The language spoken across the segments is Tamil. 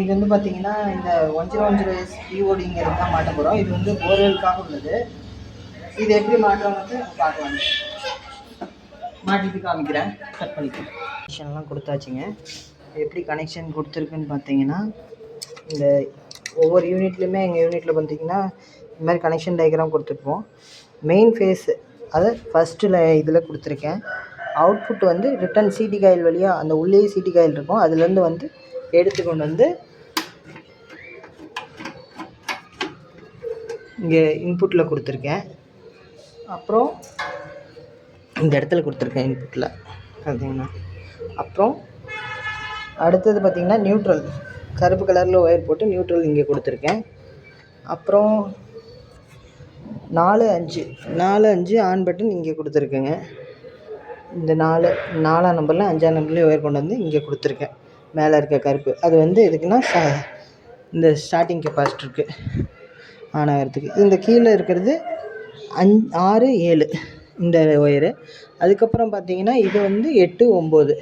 இன்றைக்கி வந்து பார்த்திங்கன்னா இந்த 1010S டிஓடிங்கிறது தான் மாட்ட போகிறோம். இது வந்து போர்வெலுக்காக உள்ளது. இது எப்படி மாட்டுறோம் வந்து பார்க்கலாம். மாட்டிட்டு காமிக்கிறேன். கட் பண்ணிக்கிறேன். கனெக்ஷன்லாம் கொடுத்தாச்சுங்க. எப்படி கனெக்ஷன் கொடுத்துருக்குன்னு பார்த்தீங்கன்னா, இந்த ஒவ்வொரு யூனிட்லையுமே எங்கள் யூனிட்டில் பார்த்திங்கன்னா இந்த மாதிரி கனெக்ஷன் டயக்ராம் கொடுத்துருப்போம். மெயின் ஃபேஸு அதை ஃபஸ்ட்டில் இதில் கொடுத்துருக்கேன். அவுட்புட் வந்து ரிட்டன் சிடி காயில் வழியாக அந்த உள்ளேயே சிடி காயில் இருக்கும். அதுலேருந்து வந்து எடுத்துக்கொண்டு வந்து இங்கே இன்புட்டில் கொடுத்துருக்கேன். அப்புறம் இந்த இடத்துல கொடுத்துருக்கேன் இன்புட்டில் பார்த்தீங்கன்னா. அப்புறம் அடுத்தது பார்த்திங்கன்னா நியூட்ரல் கருப்பு கலரில் ஒயர் போட்டு நியூட்ரல் இங்கே கொடுத்துருக்கேன். அப்புறம் 4-5 ஆன் பட்டன் இங்கே கொடுத்துருக்கேங்க. இந்த 4ஆம் நம்பரில் 5ஆம் நம்பர்லேயும் ஒயர் கொண்டு வந்து இங்கே கொடுத்துருக்கேன். மேலே இருக்க கருப்பு அது வந்து எதுக்குன்னா இந்த ஸ்டார்டிங் கெப்பாசிட்டருக்கு ஆன் ஆகிறதுக்கு. இந்த கீழே இருக்கிறது 6-7 இந்த ஒயரு. அதுக்கப்புறம் பார்த்திங்கன்னா இது வந்து 8-9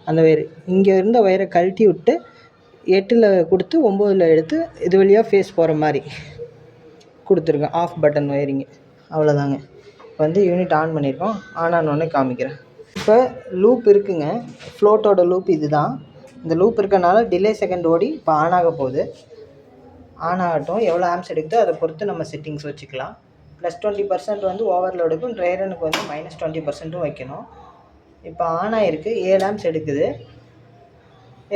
அந்த ஒயரு. இங்கே இருந்த ஒயரை கழட்டி விட்டு 8ல் கொடுத்து 9ல் எடுத்து இது வழியாக ஃபேஸ் போகிற மாதிரி கொடுத்துருக்கேன். Off button wiring. அவ்வளோதாங்க. இப்போ வந்து யூனிட் ஆன் பண்ணியிருக்கோம். ஆன் ஆனோடனே காமிக்கிறேன். இப்போ லூப் இருக்குங்க. ஃப்ளோட்டோட லூப் இது தான். இந்த லூப் இருக்கனால டிலே செகண்ட் ஓடி இப்போ ஆன் ஆக போகுது. ஆன் ஆகட்டும். எவ்வளோ ஆம்ஸ் எடுக்குதோ அதை பொறுத்து நம்ம செட்டிங்ஸ் வச்சுக்கலாம். +20% வந்து ஓவர்லோடுக்கும், ட்ரைரனுக்கு வந்து -20% வைக்கணும். இப்போ ஆன் ஆகிருக்கு. 7 ஆம்ஸ் எடுக்குது.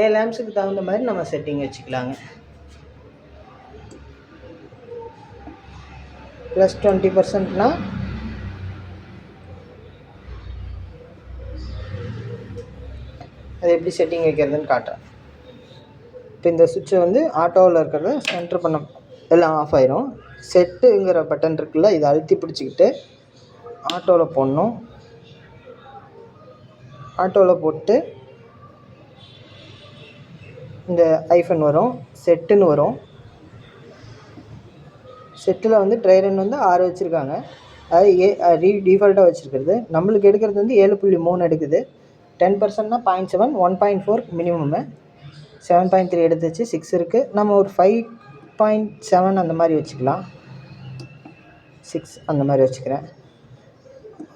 7 ஆம்ஸுக்கு தகுந்த மாதிரி நம்ம செட்டிங் வச்சுக்கலாங்க. +20%னால் அது எப்படி செட்டிங் வைக்கிறதுன்னு காட்டுறேன். இப்போ இந்த சுவிட்சை வந்து ஆட்டோவில் இருக்கிறத சென்டர் பண்ண எல்லாம் ஆஃப் ஆயிரும். செட்டுங்கிற பட்டன் இருக்குல்ல, இதை அழுத்தி பிடிச்சிக்கிட்டு ஆட்டோவில் போடணும். ஆட்டோவில் போட்டு இந்த ஐஃபன் வரும், செட்டுன்னு வரும். செட்டில் வந்து ட்ரைரன் வந்து 6 வச்சுருக்காங்க. அது டிஃபால்ட்டாக வச்சுருக்கிறது. நம்மளுக்கு எடுக்கிறது வந்து 7.3 எடுக்குது. 10%னா 0.7, 1.4 மினிமம்மு. 7.3 எடுத்துச்சு. 6 இருக்குது. நம்ம ஒரு 5.7 அந்த மாதிரி வச்சுக்கலாம். 6 அந்த மாதிரி வச்சுக்கிறேன்.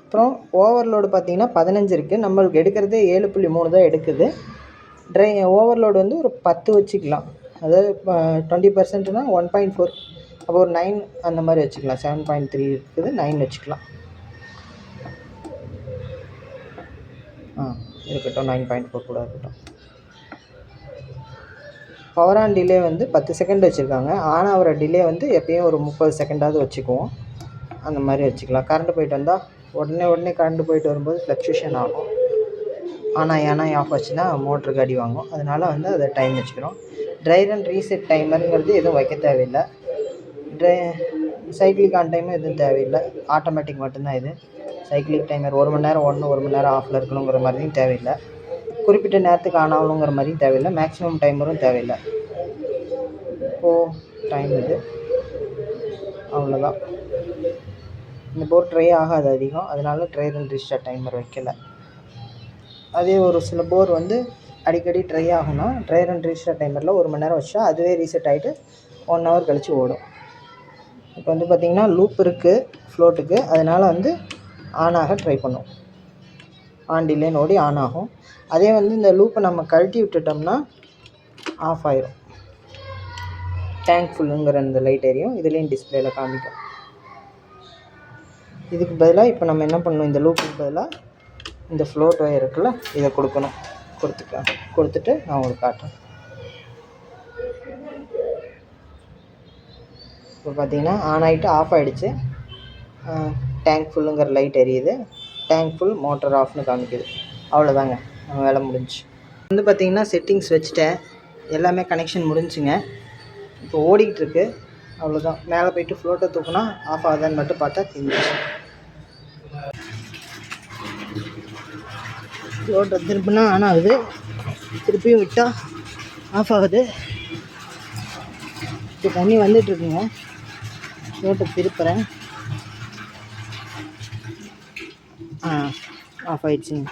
அப்புறம் ஓவர்லோடு பார்த்திங்கன்னா 15 இருக்குது. நம்மளுக்கு எடுக்கிறது 7.3 தான் எடுக்குது. ஓவர்லோடு வந்து ஒரு 10 வச்சுக்கலாம். அதாவது 20%னா 1.4, அப்போ ஒரு 9 அந்த மாதிரி வச்சுக்கலாம். 7.3 இருக்குது, 9 வச்சுக்கலாம். இருக்கட்டும், 9.4 கூட இருக்கட்டும். பவர் ஆன் டிலே வந்து 10 செகண்ட் வச்சுருக்காங்க. ஆன் ஆகிற டிலே வந்து எப்பயும் ஒரு 30 செகண்டாவது வச்சுக்குவோம். அந்த மாதிரி வச்சுக்கலாம். கரண்ட்டு போயிட்டு வந்தால் உடனே கரண்ட்டு போயிட்டு வரும்போது ஃப்ளக்சுவேஷன் ஆகும். ஆனால் ஆஃப் ஆச்சுன்னா மோட்டருக்கு அடி வாங்கும். அதனால் வந்து அதை டைம் வச்சுக்கிறோம். ட்ரைரன் ரீசெட் டைமருங்கிறது எதுவும் வைக்க தேவையில்லை. சைக்கிளிக் ஆன் டைமும் எதுவும் தேவையில்லை. ஆட்டோமேட்டிக் மட்டும்தான் இது. சைக்கிளிக் டைமர் 1 மணி நேரம் 1 மணி நேரம் ஆஃபில் இருக்கணுங்கிற மாதிரியும் தேவையில்லை. குறிப்பிட்ட நேரத்துக்கு ஆன் ஆகணுங்கிற மாதிரியும் தேவையில்லை. மேக்ஸிமம் டைமரும் தேவையில்லை. இப்போது டைம் இது அவ்வளோதான். இந்த போர் ட்ரை ஆகாது அதிகம். அதனால ட்ரைரன் ரீஸ்டார்ட் டைமர் வைக்கலை. அதே ஒரு சில போர் வந்து அடிக்கடி ட்ரை ஆகும்னா ட்ரைரன் ரீஸ்டார்ட் டைமரில் 1 மணி நேரம் வச்சா அதுவே ரீசெட் ஆகிட்டு 1 ஹவர் கழித்து ஓடும். இப்போ வந்து பார்த்திங்கன்னா லூப் இருக்குது ஃப்ளோட்டுக்கு. அதனால் வந்து ஆன் ஆக ட்ரை பண்ணும். ஆன் டிலேன்னு ஓடி ஆன் ஆகும். அதே வந்து இந்த லூப்பை நம்ம கழட்டி விட்டுட்டோம்னா ஆஃப் ஆயிரும். டேங்க் ஃபுல்லுங்கிற இந்த லைட் எரியும். இதுலேயும் டிஸ்பிளேயில் காமிக்கும். இதுக்கு பதிலாக இப்போ நம்ம என்ன பண்ணணும், இந்த லூப்புக்கு பதிலாக இந்த ஃப்ளோட் ஒயர் இருக்குல்ல, இதை கொடுக்கணும். கொடுத்துட்டு நான் உங்களுக்கு காட்டுறேன். இப்போ பார்த்தீங்கன்னா ஆன் ஆகிட்டு ஆஃப் ஆகிடுச்சு. டேங்க் ஃபுல்லுங்கிற லைட் எரியுது. டேங்க் ஃபுல், மோட்டர் ஆஃப்னு காமிக்குது. அவ்வளோதாங்க, நம்ம வேலை முடிஞ்சு. வந்து பார்த்திங்கன்னா செட்டிங்ஸ் வச்சுட்டேன். எல்லாமே கனெக்ஷன் முடிஞ்சுங்க. இப்போ ஓடிக்கிட்டு இருக்கு. அவ்வளோதான். மேலே போய்ட்டு ஃப்ளோட்டை தூக்குனா ஆஃப் ஆகுதான்னு மட்டும் பார்த்தா தெரிஞ்சிச்சு. ஃப்ளோட்டை திருப்பினா ஆன் ஆகுது. திருப்பியும் விட்டால் ஆஃப் ஆகுது. இப்போ தண்ணி வந்துட்டுருக்குங்க. ஃப்ளோட்டை திருப்புறேன். ஆஃப் ஆகிடுச்சுங்க.